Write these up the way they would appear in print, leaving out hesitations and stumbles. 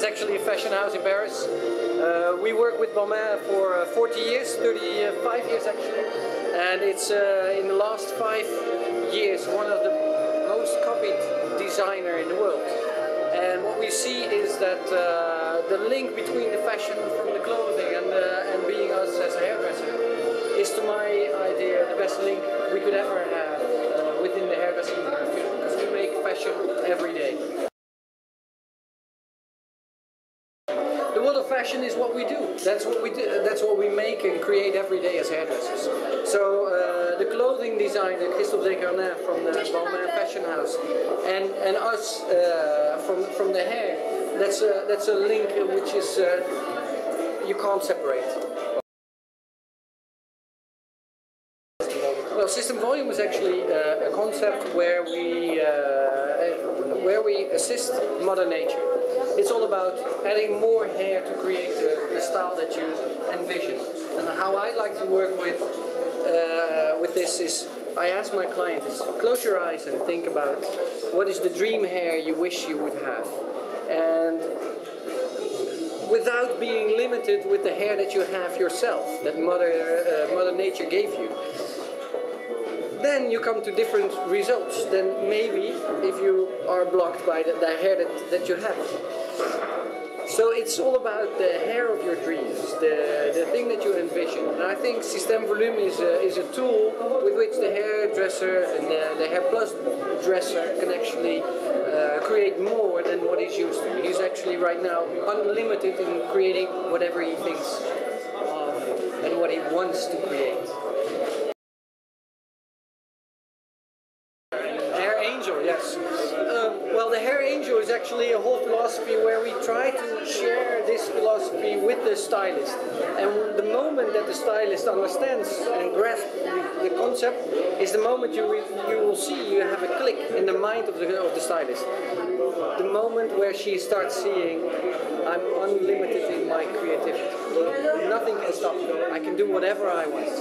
actually a fashion house in Paris. We work with Balmain for 40 years, 35 years actually, and it's in the last 5 years one of the most copied designer in the world. And what we see is that the link between the fashion from the clothing and being us as a hairdresser is, to my idea, the best link we could ever have within the hairdressing field, because we make fashion every day. The world of fashion is what we do. That's what we do. That's what we make and create every day as hairdressers. So the clothing designer Christophe Descarnins from the Balmain Fashion House, and us from the hair. That's a link which is you can't separate. Well, Système Volume is actually a concept where we assist Mother Nature. It's all about adding more hair to create the style that you envision. And how I like to work with this is, I ask my clients, close your eyes and think about what is the dream hair you wish you would have. And without being limited with the hair that you have yourself, that Mother Nature gave you. Then you come to different results than maybe if you are blocked by the hair that you have. So it's all about the hair of your dreams, the thing that you envision. And I think Système Volume is a tool with which the hairdresser and the hair plus dresser can actually create more than what he's used to. He's actually right now unlimited in creating whatever he thinks of and what he wants to create. Yes. Well, the hair angel is actually a whole philosophy where we try to share this philosophy with the stylist. And the moment that the stylist understands and grasps the concept is the moment you will see you have a click in the mind of the stylist. The moment where she starts seeing, I'm unlimited in my creativity. Nothing can stop me. I can do whatever I want.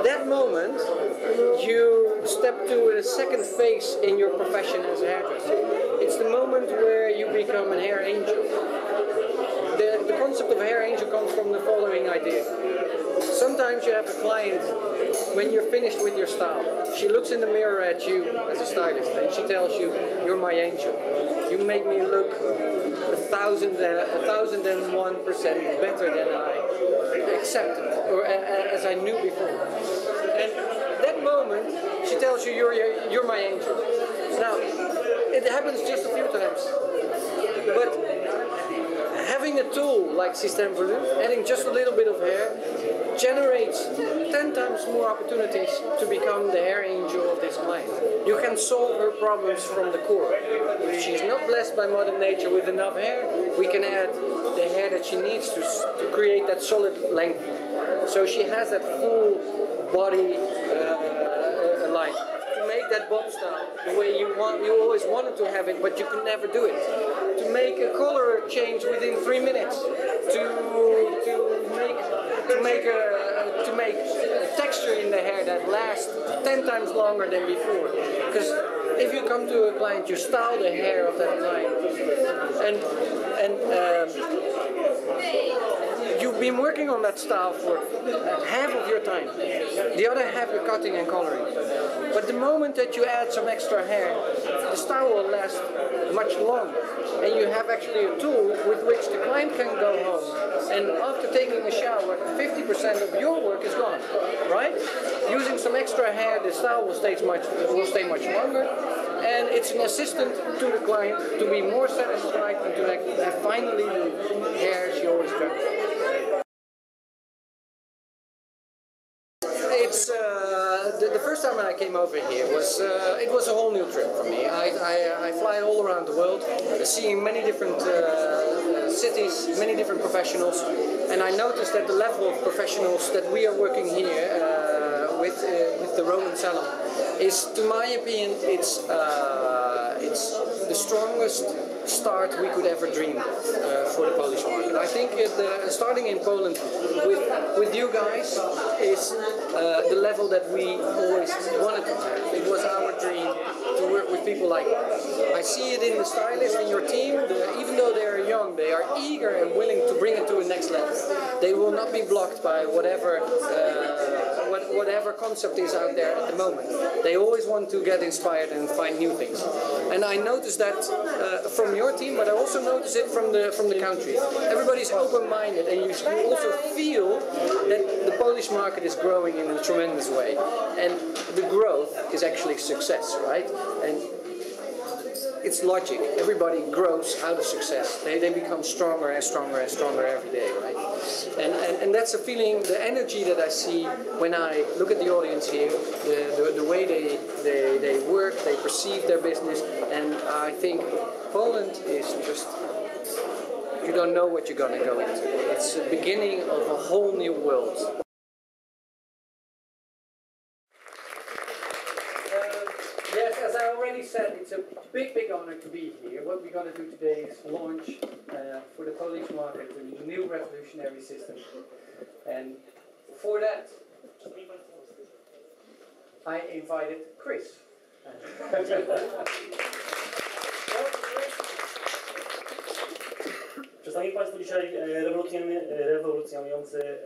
That moment, you step to a second phase in your profession as a hairdresser. It's the moment where you become a hair angel. The concept of hair angel comes from the following idea. Sometimes you have a client, when you're finished with your style, she looks in the mirror at you as a stylist and she tells you, you're my angel. You make me look 1,001% better than I accepted or as I knew before. And that moment, she tells you, you're my angel. Now, it happens just a few times, but having a tool like Système Volume, adding just a little bit of hair, generates 10 times more opportunities to become the hair angel of this client. You can solve her problems from the core. If she's not blessed by Mother Nature with enough hair, we can add the hair that she needs to create that solid length. So she has that full body line. To make that bob style the way you always wanted to have it, but you could never do it. To make a color change within 3 minutes. To make a texture in the hair that lasts 10 times longer than before. Because if you come to a client, you style the hair of that client, and you've been working on that style for half of your time. The other half you're cutting and coloring. But the moment that you add some extra hair, the style will last much longer. And you have actually a tool with which the client can go home. And after taking a shower, 50% of your work is gone, right? Using some extra hair, the style will stay much longer. And it's an assistant to the client to be more satisfied and to have finally the hair she always dreamt of. It's the first time when I came over here was it was a whole new trip for me. I fly all around the world, seeing many different cities, many different professionals, and I noticed that the level of professionals that we are working here with the Roman Salon is, to my opinion, it's the strongest start we could ever dream of for the Polish market. I think starting in Poland with you guys is the level that we always wanted to have. It was our dream to work with people like us. I see it in the stylists in your team. Even though they are young, they are eager and willing to bring it to a next level. They will not be blocked by whatever concept is out there at the moment. They always want to get inspired and find new things. And I noticed that from your team, but I also noticed it from the country. Everybody's open-minded, and you also feel that the Polish market is growing in a tremendous way. And the growth is actually success, right? And it's logic. Everybody grows out of success. They become stronger and stronger and stronger every day, right? And that's a feeling, the energy that I see when I look at the audience here, the way they work, they perceive their business, and I think Poland is just, you don't know what you're going to go into. It's the beginning of a whole new world. Yes, as I already said, it's a big honor to be here. What we're going to do today is launch for the Polish market a new revolutionary system. And for that, I invited Chris. Przedstawię Państwu dzisiaj rewolucjonujący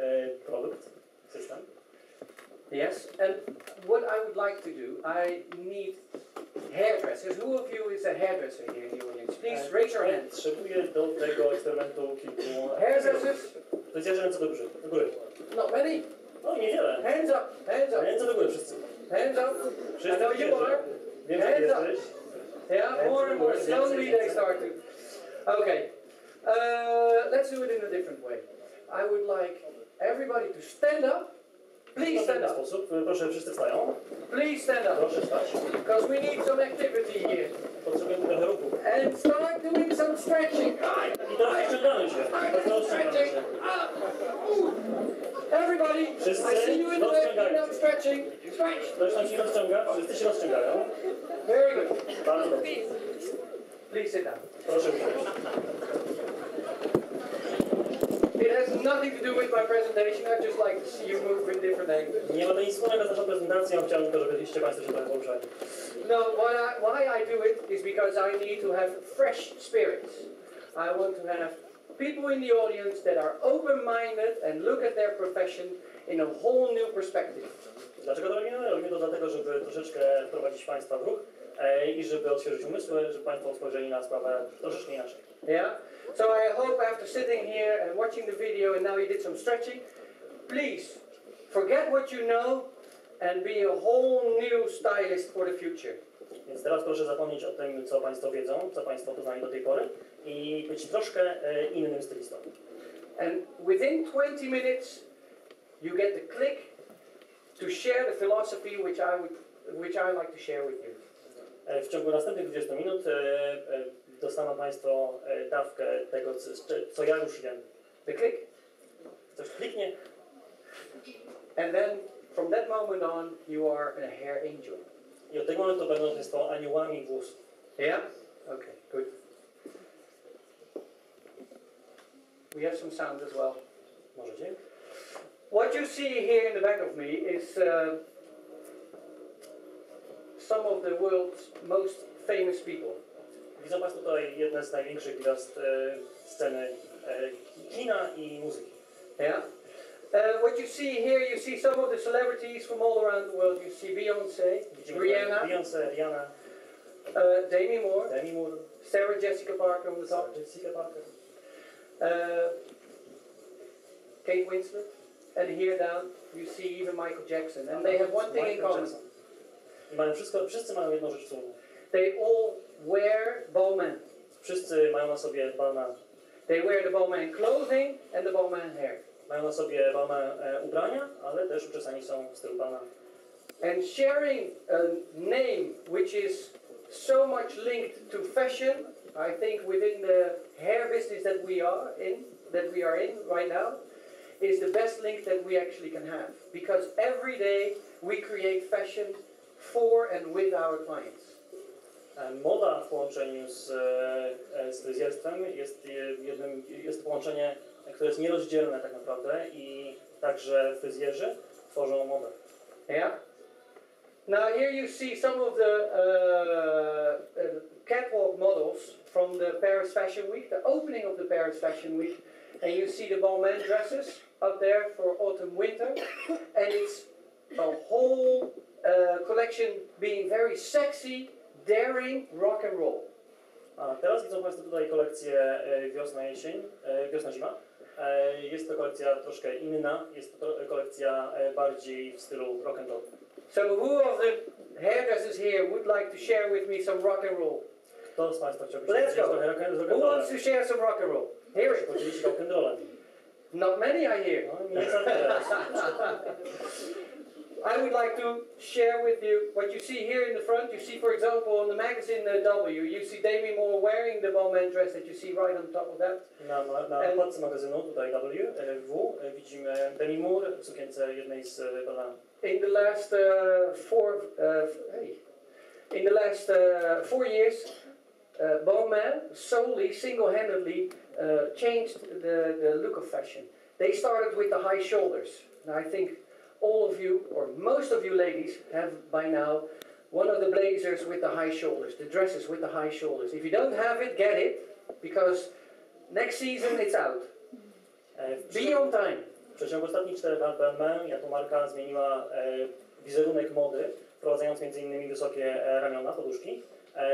produkt, system. Yes, and what I would like to do, I need hairdressers. Who of you is a hairdresser here in the audience? Please raise your hand. Potrzebuję do tego eksperymentu kilku hairdressers. To jest ręce do góry. Not many. No, niewiele. Hands up, hands up. Ręce do góry wszyscy. Hands up. Wszyscy I know you are. Wiem, że jesteś. Yeah, more and more. Slowly they start to. Okay. Let's do it in a different way. I would like everybody to stand up. Please stand up. Proszę, wszyscy wstają. Please stand up. Proszę wstać. Because we need some activity here. Potrzebujemy trochę ruchu. And start doing some stretching. I teraz rozciągamy się. Stretching. Everybody, I see you in the back, stretching. Stretch. Ktoś tam się rozciąga, wszyscy się rozciągają. Very good. Bardzo dobrze. Please sit down. Proszę usiąść. It has nothing to do with my presentation. I just like to see you move in different angles. Nie ma to nic wspólnego z naszą prezentacją. Chciałbym tylko, żebyście Państwo się trochę poruszali. No, why I do it is because I need to have fresh spirits. I want to have people in the audience that are open-minded and look at their profession in a whole new perspective. Dlaczego to robimy? Robimy to dlatego, żeby troszeczkę wprowadzić Państwa w ruch i żeby odświeżyć umysły, żeby Państwo spojrzeli na sprawę troszeczkę inaczej. Yeah? So I hope after sitting here and watching the video and now you did some stretching, please forget what you know and be a whole new stylist for the future. Więc teraz proszę zapomnieć o tym, co Państwo wiedzą, co Państwo poznali do tej pory i być troszkę innym stylistą. And within 20 minutes you get the click to share the philosophy which I like to share with you. W ciągu następnych 20 minut dostaną Państwo dawkę tego, co ja już wiem. The click? Coś kliknie. And then from that moment on you are a hair angel. I od tego momentu będą Państwo aniołami włosów. Yeah? Okay, good. We have some sound as well. Możecie? What you see here in the back of me is some of the world's most famous people. Widzą Państwo tutaj jedne z największych gwiazd sceny kina i muzyki. Yeah. What you see here, you see some of the celebrities from all around the world. You see Beyoncé, Rihanna, Rihanna, Demi Moore, Sarah Jessica Parker on the top, Kate Winslet, and here down you see even Michael Jackson. And they have one thing in common. Wszyscy mają jedną rzecz wspólną. They all wear Balmain. Wszyscy mają na sobie Balmain. They wear the Balmain clothing and the Balmain hair. Mają na sobie Balmain ubrania, ale też uczesani są w stylu Balmain. And sharing a name which is so much linked to fashion, I think within the hair business that we are in right now, is the best link that we actually can have. Because every day we create fashion for and with our clients. Moda w połączeniu z fryzjerstwem jest połączenie, które jest nierozdzielne tak naprawdę i także fryzjerzy tworzą modę. Yeah. Now here you see some of the catwalk models from the Paris Fashion Week, the opening of the Paris Fashion Week, and you see the Balmain dresses up there for autumn-winter, and it's a whole collection being very sexy, daring, rock and roll. A teraz widzą Państwo tutaj kolekcję wiosna-jesień, wiosna-zima. Jest to kolekcja troszkę inna, jest to kolekcja bardziej w stylu rock and roll. So who of the hairdressers here would like to share with me some rock and roll? Kto z Państwa chciałby Let's go. trochę rock and Who wants to share some rock and roll? Here it. Podzielić się rock and rollem. Not many, I hear. No, nie za wiele. I would like to share with you what you see here in the front. You see, for example, on the magazine W, you see Demi Moore wearing the Balmain dress that you see right on top of that. Na okładce magazynu, tutaj widzimy Demi Moore w sukience jednej z Balmain. In the last 4 years, Balmain solely, single-handedly changed the look of fashion. They started with the high shoulders. And I think all of you, or most of you ladies, have by now one of the blazers with the high shoulders, the dresses with the high shoulders. If you don't have it, get it, because next season it's out. Be on time. W przeciągu ostatnich 4 lat Balmain jako marka zmieniła wizerunek mody, wprowadzając m.in. wysokie ramiona, poduszki.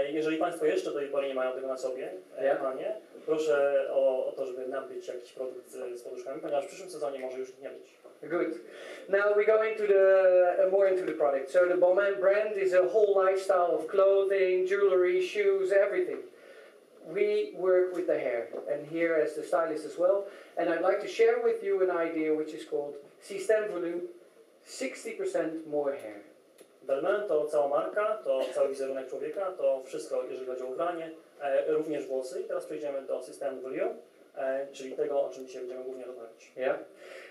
Jeżeli Państwo jeszcze do tej pory nie mają tego na sobie, panie, proszę o to, żeby nabyć jakiś produkt z poduszkami, ponieważ w przyszłym sezonie może już ich nie być. Good. Now we go into more into the product. So the Balmain brand is a whole lifestyle of clothing, jewelry, shoes, everything. We work with the hair, and here as the stylist as well. And I'd like to share with you an idea which is called Système Volume, 60% more hair. Balmain to cała marka, to cały wizerunek człowieka, to wszystko, jeżeli chodzi o ubranie, również włosy. I teraz przejdziemy do Système Volume, czyli tego, o czym dzisiaj będziemy głównie rozmawiać. Yeah.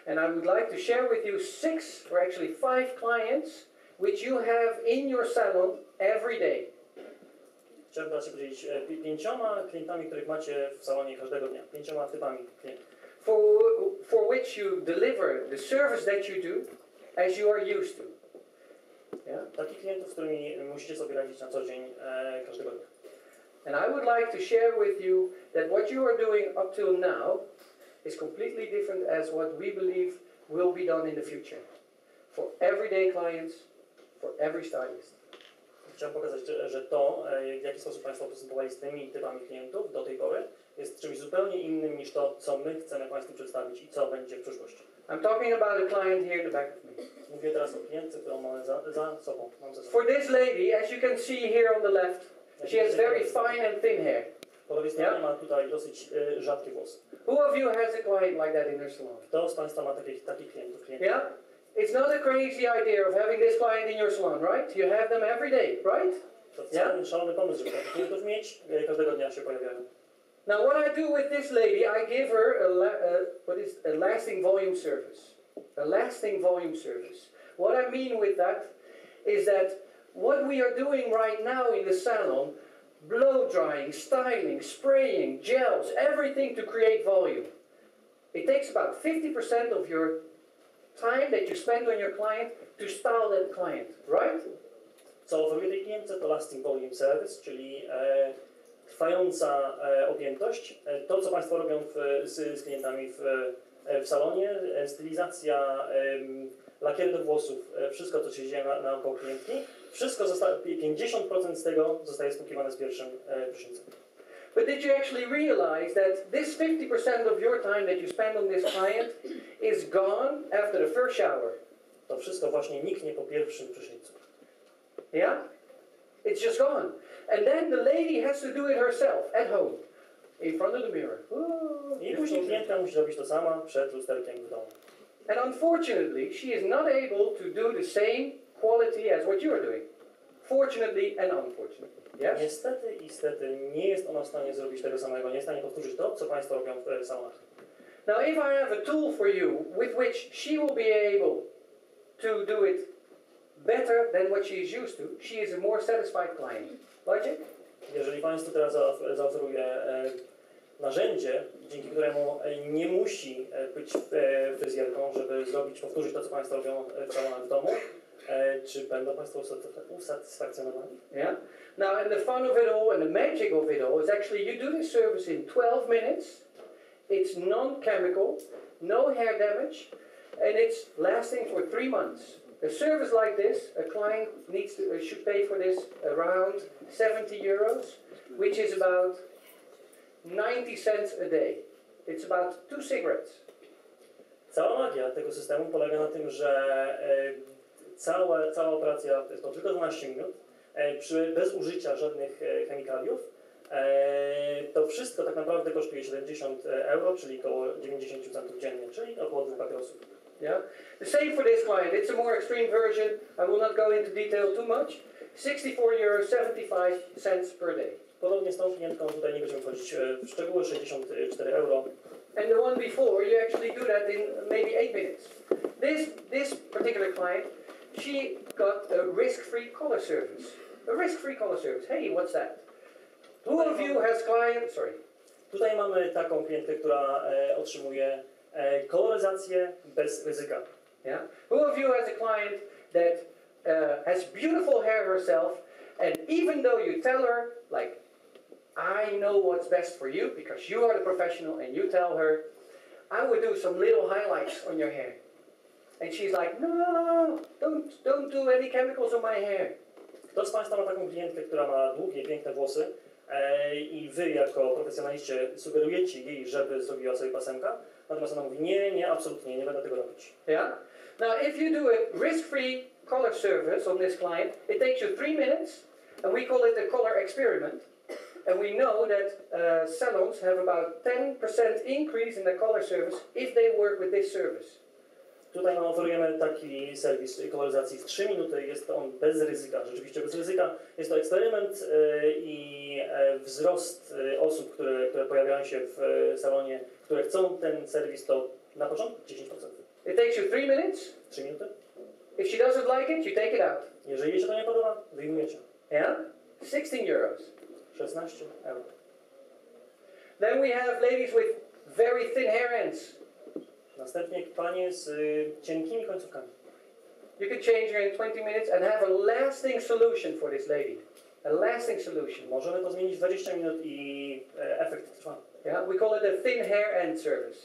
And I would like to share with you 6, or actually 5 clients which you have in your salon every day. Chciałbym teraz się podzielić 5 klientami, których macie w salonie każdego dnia. 5 typami klientów. For which you deliver the service that you do as you are used to. Yeah? Takich klientów, z którymi musicie sobie radzić na co dzień każdego dnia. And I would like to share with you that what you are doing up till now is completely different as what we believe will be done in the future. For everyday clients, for every stylist. Chciałem pokazać, że to, w jaki sposób Państwo postępowali z tymi typami klientów do tej pory, jest czymś zupełnie innym niż to, co my chcemy Państwu przedstawić i co będzie w przyszłości. I'm talking about a client here in the back of me. Mówię teraz o klientce, którą mamy za sobą. For this lady, as you can see here on the left, she has very fine and thin hair. Po lewej stronie ma tutaj dosyć rzadkie włosy. Who of you has a client like that in their salon? Kto z Państwa ma takich klientów? Yeah? It's not a crazy idea of having this client in your salon, right? You have them every day, right? To jest szalony pomysł, żeby takich klientów mieć, każdego dnia się pojawiają. Now what I do with this lady, I give her a lasting volume service. A lasting volume service. What I mean with that is that what we are doing right now in the salon, blow drying, styling, spraying, gels, everything to create volume. It takes about 50% of your time that you spend on your client to style that client, right? Co oferuje tej klientce to lasting volume service, czyli trwająca objętość. To, co Państwo robią z klientami w salonie, stylizacja, lakier do włosów, wszystko, co się dzieje naokoło klientki, wszystko 50% z tego zostaje spłukiwane z pierwszym prysznicem. But did you actually realize that this 50% of your time that you spend on this client is gone after the first shower? To wszystko właśnie niknie po pierwszym prysznicu. Yeah? It's just gone. And then the lady has to do it herself at home, in front of the mirror. I później klientka musi robić to sama przed lusterkiem w domu. And unfortunately, she is not able to do the same quality as what you are doing. Fortunately and unfortunately. Yes? Niestety nie jest ona w stanie zrobić tego samego, nie jest w stanie powtórzyć to, co Państwo robią w salonach. Now if I have a tool for you with which she will be able to do it better than what she is used to, she is a more satisfied client. Logic? Jeżeli Państwu teraz zaoferuję narzędzie, dzięki któremu nie musi być fryzjerką, żeby powtórzyć to, co Państwo robią w salonach w domu. Czy będą Państwo usatysfakcjonowani? Yeah. Now, and the fun of it all and the magic of it all is actually you do this service in 12 minutes. It's non-chemical, no hair damage, and it's lasting for 3 months. A service like this, a client should pay for this around 70 euros, which is about 90 cents a day. It's about 2 cigarettes. Cała magia tego systemu polega na tym, że cała operacja to tylko 12 minut, bez użycia żadnych chemikaliów. To wszystko tak naprawdę kosztuje 70 euro, czyli około 90 centów dziennie, czyli około 2 papierosów. Yeah. The same for this client. It's a more extreme version. I will not go into detail too much. 64 euros, 75 cents per day. Podobnie z tą klientką, tutaj nie będziemy wchodzić w szczegóły, 64 euro. And the one before, you actually do that in maybe 8 minutes. This particular client, she got a risk-free color service. A risk-free color service. Hey, what's that? Who of you has clients? Sorry. Tutaj mamy taką klientkę, która otrzymuje koloryzację bez ryzyka. Yeah. Who of you has a client that has beautiful hair herself, and even though you tell her, like, I know what's best for you because you are the professional, and you tell her, I would do some little highlights on your hair, and she's like, no, don't do any chemicals on my hair. Kto z Państwa ma taką klientkę, która ma długie, piękne włosy i Wy jako profesjonaliście sugerujecie jej, żeby zrobiła sobie pasemka, natomiast ona mówi, nie, absolutnie, nie będę tego robić. Yeah? Now, if you do a risk-free color service on this client, it takes you 3 minutes, and we call it a color experiment. And we know that salons have about 10% increase in their color service if they work with this service. Tutaj oferujemy taki serwis koloryzacji w 3 minuty, jest on bez ryzyka, rzeczywiście bez ryzyka. Jest to eksperyment i wzrost osób, które pojawiają się w salonie, które chcą ten serwis, to na początku 10%. It takes you 3 minutes. 3 minuty. If she doesn't like it, you take it out. Jeżeli jej się to nie podoba, wyjmujecie. Yeah? 16 euros. 16 euro. Then we have ladies with very thin hair ends. Następnie panie z cienkimi końcówkami. You can change her in 20 minutes and have a lasting solution for this lady. A lasting solution. Możemy to zmienić w 20 minut i efekt trwa. Yeah, we call it a thin hair end service.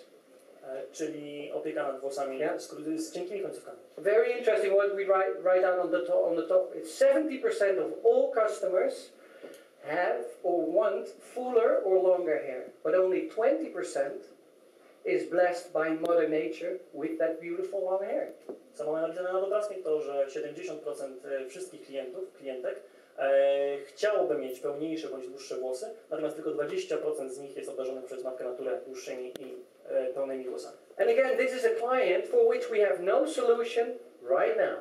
Czyli opieka nad włosami z cienkimi końcówkami. Very interesting what we write down on the top. It's 70% of all customers have or want fuller or longer hair, but only 20% is blessed by Mother Nature with that beautiful long hair. Co mamy napisane nad obrazkiem, to że 70% wszystkich klientek chciałoby mieć pełniejsze bądź dłuższe włosy, natomiast tylko 20% z nich jest obdarzonych przez Matkę Naturę dłuższymi i pełnymi włosami. And again, this is a client for which we have no solution right now.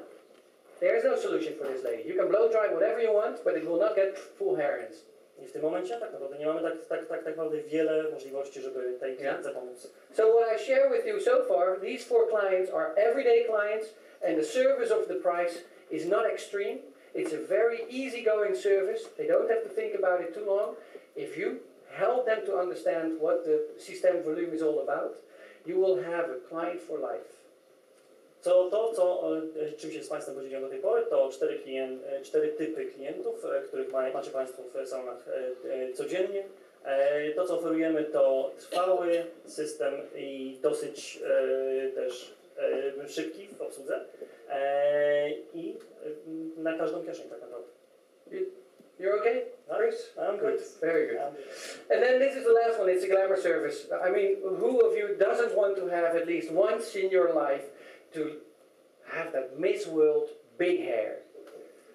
There is no solution for this lady. You can blow dry whatever you want, but it will not get full hair ends. I w tym momencie tak naprawdę nie mamy tak naprawdę wiele możliwości, żeby tej klientce pomóc. So what I share with you so far, these 4 clients are everyday clients, and the service of the price is not extreme. It's a very easygoing service. They don't have to think about it too long. If you help them to understand what the Système Volume is all about, you will have a client for life. Czym się z Państwem podzieliłem do tej pory, to 4 typy klientów, których macie Państwo w salonach codziennie. To, co oferujemy, to trwały system i dosyć też szybki w obsłudze i na każdą kieszeń tak naprawdę. You're okay? Nice. I'm good. Very good. And then this is the last one. It's a glamour service. I mean, who of you doesn't want to have at least once in your life to have that Miss World big hair?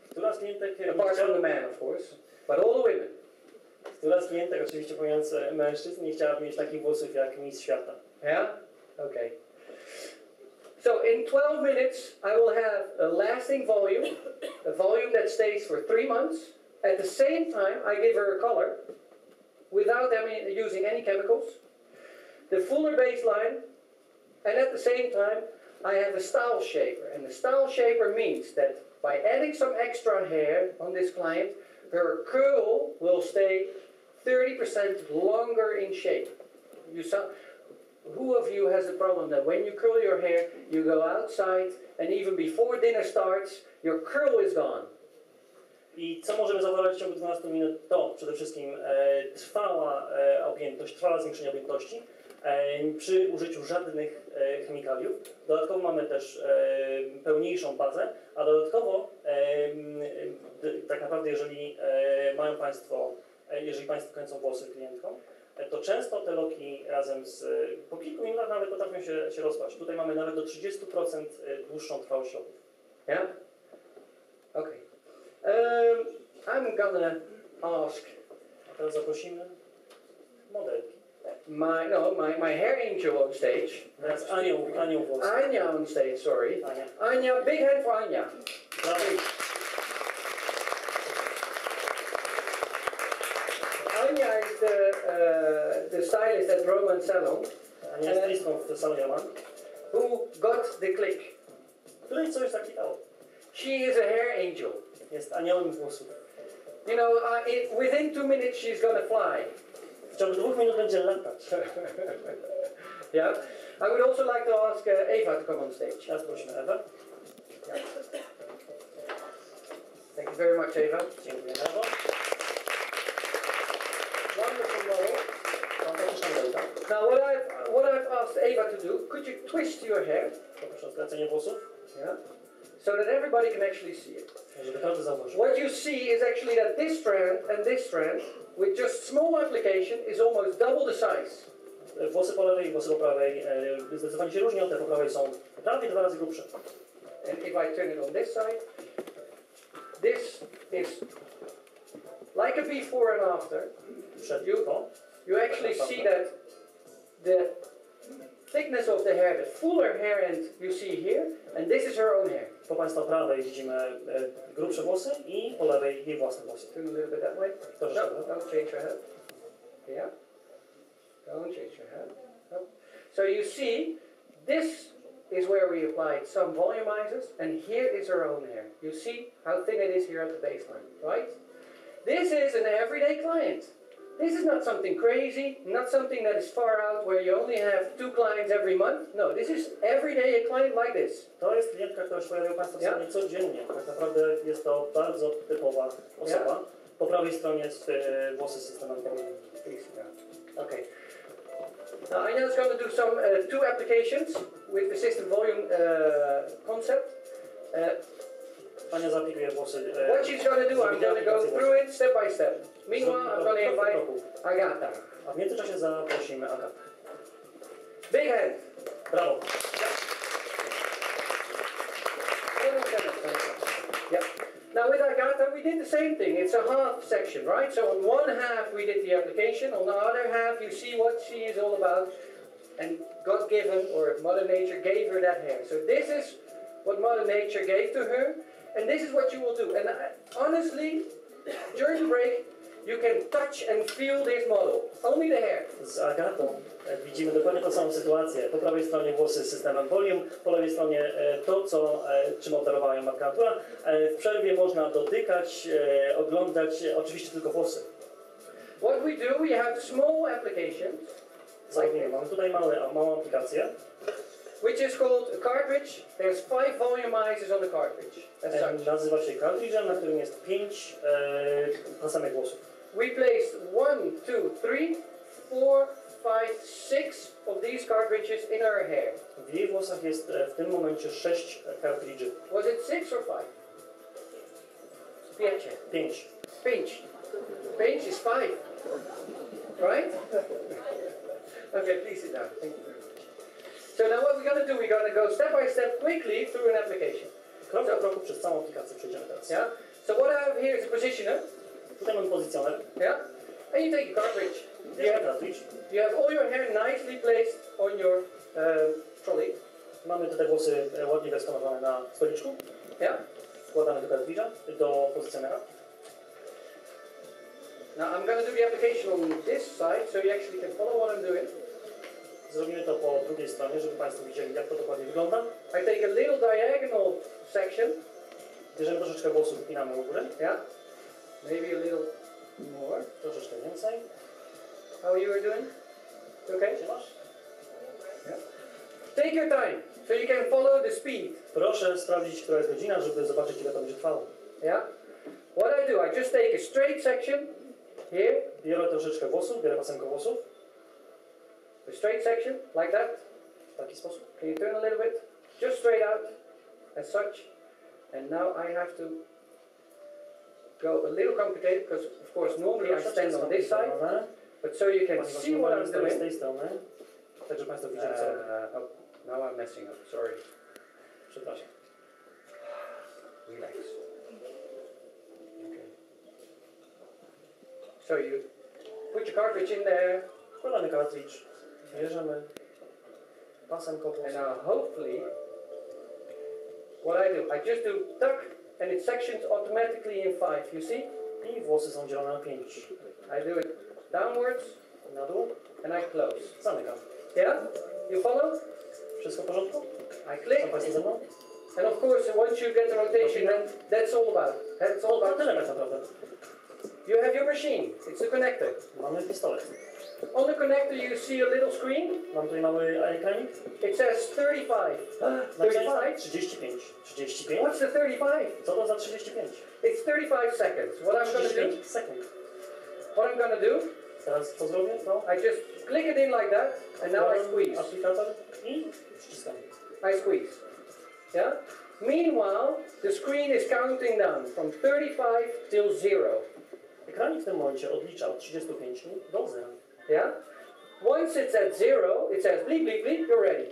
Która z klientek... Apart from the man, of course, but all the women. Która z klientek, oczywiście pomijając mężczyzn, nie chciałaby mieć takich włosów jak Miss Świata. Yeah? Okay. So in 12 minutes, I will have a lasting volume, a volume that stays for 3 months. At the same time, I give her a color without using any chemicals, the fuller baseline, and at the same time, I have a style shaper. And the style shaper means that by adding some extra hair on this client, her curl will stay 30% longer in shape. Who of you has the problem that when you curl your hair, you go outside and even before dinner starts, your curl is gone? I co możemy zauważyć w ciągu 12 minut, to przede wszystkim trwała objętość, trwałe zwiększenie objętości przy użyciu żadnych chemikaliów. Dodatkowo mamy też pełniejszą bazę, a dodatkowo tak naprawdę jeżeli Państwo kręcą włosy klientkom, to często te loki razem po kilku minutach nawet potrafią się rozpaść. Tutaj mamy nawet do 30% dłuższą trwałość loków. Yeah? Okay. I'm gonna ask. A teraz zaprosimy modelki. My hair angel on stage. Teraz Anią włosy. Ania on stage, sorry. Ania. Ania, big hand for Ania. Ania is the stylist at Roman Salon. Ania jest stylistką w Salonie Roman. Who got the click? Której coś zaklikało. She is a hair angel. Jest aniołem włosów. You know, within 2 minutes she's gonna fly. W ciągu 2 minut będzie latać. Yeah. I would also like to ask Eva to come on stage. Teraz prosimy Ewę. Yeah. Thank you very much, Eva. Dziękuję Ewo. Wonderful model. Fantastyczna modelka. Now, what I've asked Eva to do, could you twist your hair? Poproszę o skracenie włosów. Yeah. So that everybody can actually see it. Żeby każdy zauważył. What you see is actually that this strand and this strand, with just small application, is almost double the size. Włosy po lewej i włosy po prawej zdecydowanie się różnią, te po prawej są prawie 2 razy grubsze. And if I turn it on this side, this is like a before and after. You actually see that the thickness of the hair, the fuller hair end you see here, and this is her own hair. Po Państwa prawej widzimy grubsze włosy i po lewej jej własne włosy. Turn a little bit that way. No, don't change your head. Yeah. Don't change your head. No. So you see, this is where we applied some volumizers, and here is her own hair. You see how thin it is here at the baseline, right? This is an everyday client. This is not something crazy, not something that is far out where you only have 2 clients every month. No, this is everyday a client like this. To jest klientka, która się pojawia Państwa w salonie codziennie. Tak naprawdę jest to bardzo typowa osoba. Po prawej stronie jest włosy z systemem Volume. Okay. Now Ina is going to do some 2 applications with the Système Volume concept. Ania zaaplikuje włosy. What she's going to do, I'm going to go through it step by step. Meanwhile, I'm going to invite Agata. A w międzyczasie zaprosimy Agatę. Big hand. Brawo. Yeah. Now with Agata, we did the same thing. It's a half section, right? So on one half we did the application. On the other half, you see what she is all about. And God given, or Mother Nature gave her that hair. So this is what Mother Nature gave to her. And this is what you will do. And honestly, during the break, you can touch and feel this model. Only the hair. Z Agatą widzimy dokładnie tą samą sytuację. Po prawej stronie włosy z systemem Volume, po lewej stronie to, czym operowała ją matka Natura. W przerwie można dotykać, oglądać oczywiście tylko włosy. What we do, we have small applications. Mamy tutaj małą aplikację. Which is called a cartridge. There's 5 volumizers on the cartridge. Nazywa się cartridge'em, na którym jest 5 pasemek włosów. We placed 1, 2, 3, 4, 5, 6 of these cartridges in her hair. W jej włosach jest w tym momencie 6 cartridge'y. Was it 6 or 5? 5. 5. 5 is 5. Right? Okay, please sit down. Thank you very much. So now what we're going to do, we're going to go step by step quickly through an application. Krok po kroku przez całą aplikację przejdziemy teraz. Yeah? So what I have here is a positioner. Tutaj mamy pozycjoner. Yeah? And you take a cartridge. You have all your hair nicely placed on your trolley. Mamy tutaj włosy ładnie wyeksponowane na stoliczku. Yeah? Wkładamy do cartridge'a, do pozycjonera. Now I'm going to do the application on this side, so you actually can follow what I'm doing. Zrobimy to po drugiej stronie, żeby Państwo widzieli, jak to dokładnie wygląda. I take a little diagonal section. Bierzemy troszeczkę włosów, wypinamy u góry. Yeah. Maybe a little More. Troszeczkę więcej. How you are doing? Okay? Trzymasz? Yeah. Take your time, so you can follow the speed. Proszę sprawdzić, która jest godzina, żeby zobaczyć, ile to będzie trwało. Yeah? What I do, I just take a straight section here. Biorę troszeczkę włosów, biorę pasemkę włosów. A straight section, like that. W taki sposób. Can you turn a little bit? Just straight out, as such. And now I have to go a little complicated, because of course normally I stand on this side, but so you can see what I'm doing. Z tej strony. Także Państwo widzą, co robię. Oh, now I'm messing up, sorry. Przepraszam. Relax. Okay. So you put your cartridge in there. Wkładamy kartridż, bierzemy pasemkę And włosów. now hopefully, what I do, I just do tuck and it sections automatically in 5, you see? I włosy są dzielone na 5. I do it downwards Na dół, and I close. zamykam. Yeah? You follow? Wszystko w porządku? I click. Są Państwo ze mną? And of course, once you get the rotation, then that's all about. That's all To about. tyle tak naprawdę. You have your machine. It's the connector. Mamy pistolet. On the connector, you see a little screen. Mam tutaj mały ekranik. It says 35. 35? 35. 35? What's the 35? Co to za 35? It's 35 seconds. What I'm going to do? 35 sekund. What I'm going to do? Teraz co zrobię? No. I just click it in like that, and now I squeeze. Aplikator i ściskam. I squeeze. Yeah. Meanwhile, the screen is counting down from 35 till 0. Ekranik w tym momencie odlicza od 35 do 0. Yeah. Once it's at 0, it says bleep bleep bleep. You're ready.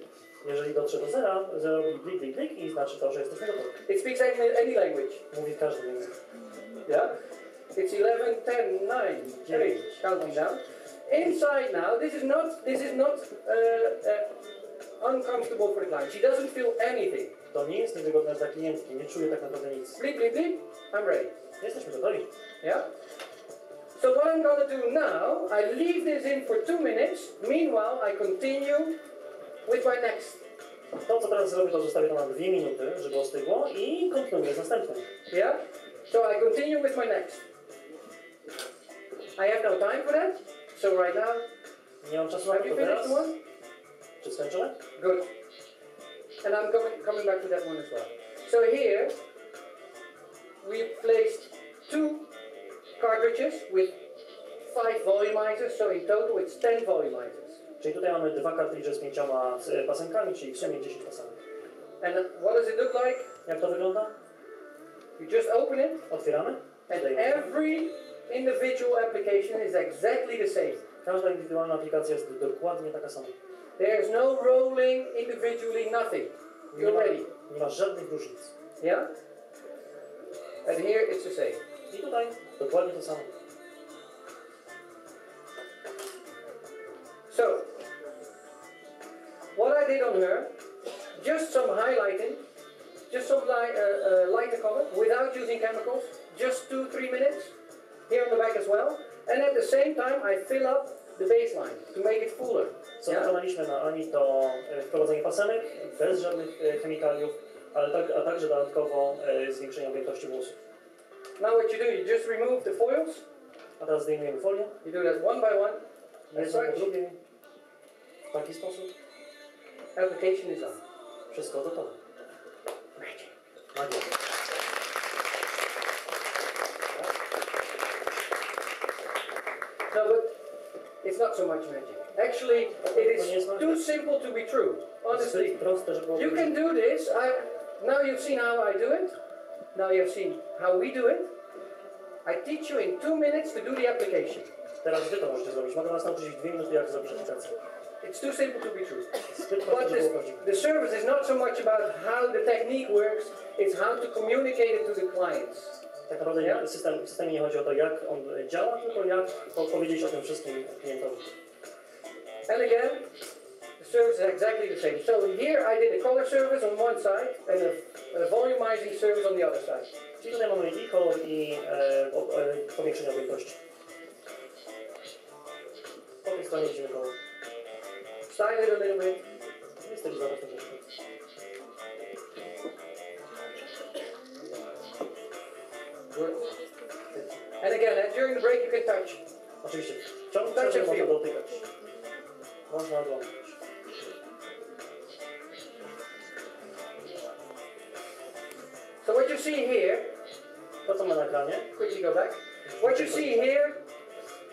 Jeżeli dotrze do 0, 0 robi blik, blik, blik i znaczy to, że jesteśmy gotowi. It speaks any language. Mówi każdy język. Yeah. It's 11, 10, 9, 8, counting down. Inside now, this is not uncomfortable for the client. She doesn't feel anything. To nie jest niewygodne dla klientki, nie czuje tak naprawdę nic. Bleep bleep bleep. I'm ready. Jesteśmy gotowi. Yeah. So what I'm going to do now, I leave this in for 2 minutes. Meanwhile, I continue with my next. To, co teraz zrobię, to zostawię to na 2 minuty, żeby ostygło i kontynuuję z następnym. Yeah? So I continue with my next. I have no time for that. So right now, Nie mam czasu na have to you teraz. finished one? Czy skończyłem? Good. And I'm coming back to that one as well. So here, we placed 2 cartridges with 5 volumizers, so in total it's 10 volumizers. Czyli tutaj mamy 2 kartridże z 5 pasemkami, czyli w sumie 10 pasemek. And what does it look like? Jak to wygląda? You just open it, Otwieramy. and every individual application is exactly the same. Każda indywidualna aplikacja jest dokładnie taka sama. There's no rolling individually, nothing. You're ready. Nie ma żadnych różnic. Yeah? And here it's the same. I tutaj dokładnie to samo. So, what I did on her, just some highlighting, just some lighter color, without using chemicals, just 2-3 minutes, here on the back as well, and at the same time I fill up the baseline to make it fuller. Co wykonaliśmy na Ani to wprowadzenie pasemek bez żadnych chemikaliów, a także dodatkowo zwiększenie objętości włosów. Now what you do, you just remove the foils, A teraz zdejmujemy folię. you do that one by one, as Jedno po such, drugie. W taki sposób. application is done. Wszystko gotowe. Magic. Magia. No, but it's not so much magic. Actually, it is too simple to be true. Honestly, Zbyt proste, żeby było you can do this. Now you've seen how I do it. Now you've seen how we do it. I teach you in 2 minutes to do the application. Teraz wy to możecie zrobić. Mogę was nauczyć w 2 minuty, jak zrobić aplikację. It's too simple to be true. Zbyt But proste, żeby było prawdziwe. the service is not so much about how the technique works. It's how to communicate it to the clients. Tak naprawdę w systemie nie chodzi o to, jak on działa, tylko jak powiedzieć o tym wszystkim klientowi. And again, the service is exactly the same. So here I did a color service on one side and a volumizing service on the other side. Czyli tutaj mamy i kolor, i powiększenie objętości. Po tej stronie widzimy kolor. Style it a little bit. Jest stylizować troszeczkę. Good. And again, during the break you can touch. Oczywiście w ciągu przerwy można dotykać. Można oglądać. So what you see here, To co ma na ekranie? quickly go back. What you see here,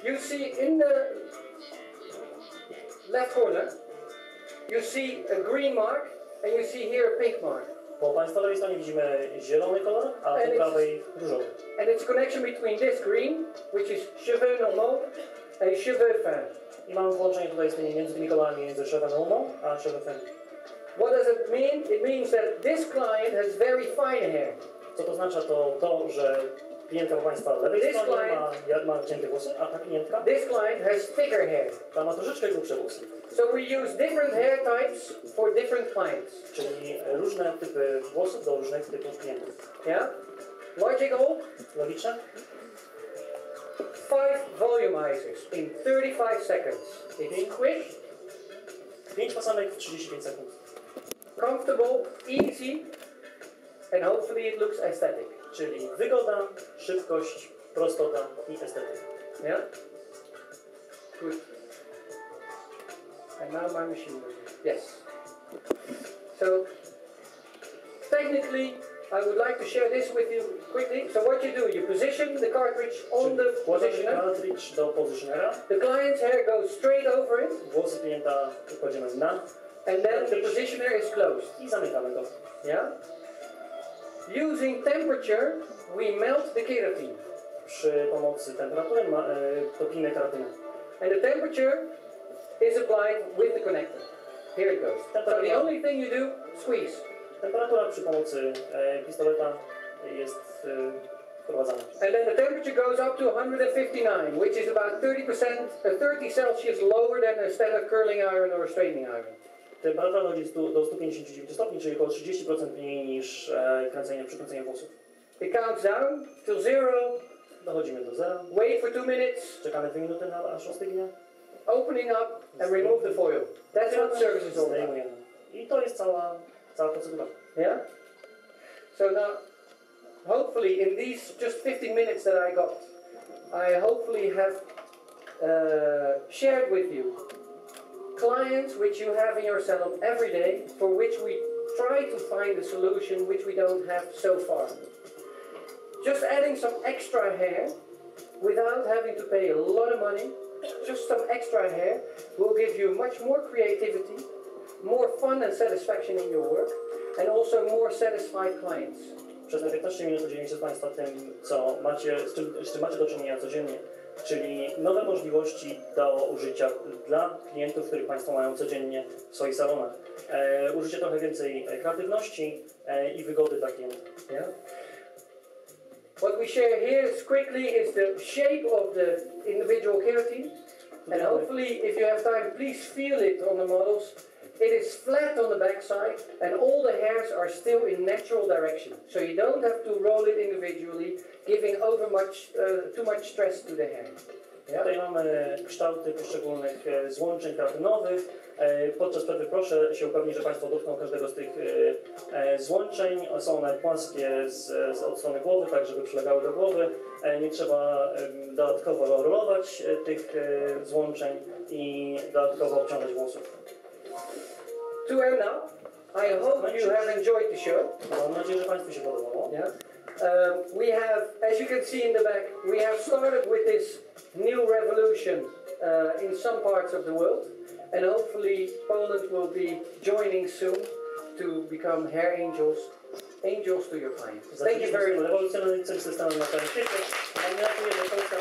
you see in the left corner, you see a green mark and you see here a pink mark. Po Państwa lewej stronie widzimy zielony kolor, a po prawej różowy. And it's connection between this green, which is cheveux normaux, and cheveux fins. I mamy połączenie tutaj między tymi kolorami, między cheveux normaux a cheveux fins. What does it mean? It means that this client has very fine hair. Co to oznacza? To, że klientka po Państwa lewej stronie ma cienkie włosy, a ta klientka This client has thicker hair. ta ma troszeczkę grubsze włosy. So we use different hair types for different clients. Czyli różne typy włosów do różnych typów klientów. Yeah? Logical? Logiczne? 5 volumizers in 35 seconds. It's quick, 5 pasanek w 35 sekund. comfortable, easy, and hopefully it looks aesthetic. Czyli wygoda, szybkość, prostota i estetyka. Yeah? Good. And now my machine will do. Yes. So, technically, I would like to share this with you quickly. So what you do, you position the cartridge on the positioner. Cartridge do positionera. The client's hair goes straight over it. Włosy klienta kładziemy na And then the positioner is closed. i zamykamy go. Yeah? Using temperature, we melt the keratin. Przy pomocy temperatury topimy keratynę. And the temperature is applied with the connector. Here it goes. So the only thing you do, squeeze. Temperatura przy pomocy pistoleta jest wprowadzana. And then the temperature goes up to 159, which is about 30 Celsius lower than a standard curling iron or a straightening iron. Temperatura dochodzi do 159 stopni, czyli około 30% mniej niż przy kręceniu włosów. It counts down till 0. Dochodzimy do zera. Wait for 2 minutes. Czekamy 2 minuty aż ostygnie. Opening up and remove the foil. That's what service is all about. I to jest cała procedura. Yeah? So now, hopefully in these just 15 minutes that I got, I hopefully have shared with you clients which you have in your salon every day, for which we try to find a solution which we don't have so far. Just adding some extra hair without having to pay a lot of money, just some extra hair will give you much more creativity, more fun and satisfaction in your work, and also more satisfied clients. Przez 15 minut podzielimy się z Państwa tym, z czym macie do czynienia codziennie, czyli nowe możliwości do użycia dla klientów, których Państwo mają codziennie w swoich salonach. Użycie trochę więcej kreatywności i wygody dla klientów. Yeah. What we share here quickly is the shape of the individual keratin, and hopefully if you have time, please feel it on the models. It is flat on the backside and all the hairs are still in natural direction. So you don't have to roll it individually, giving too much stress to the hair. Yeah? Tutaj mamy kształty poszczególnych złączeń keratynowych. Podczas przerwy proszę się upewnić, że Państwo dotkną każdego z tych złączeń. Są one płaskie od strony głowy, tak żeby przylegały do głowy. Nie trzeba dodatkowo rolować tych złączeń i dodatkowo obciążać włosów. To end now, I hope you have enjoyed the show. Mam nadzieję, że Państwu się podobało. Yeah. We have, as you can see in the back, we have started with this new revolution in some parts of the world, and hopefully Poland will be joining soon to become hair angels to your clients. Thank you very much. Rewolucjonalnym systemem na całym świecie. Mam nadzieję, że Polska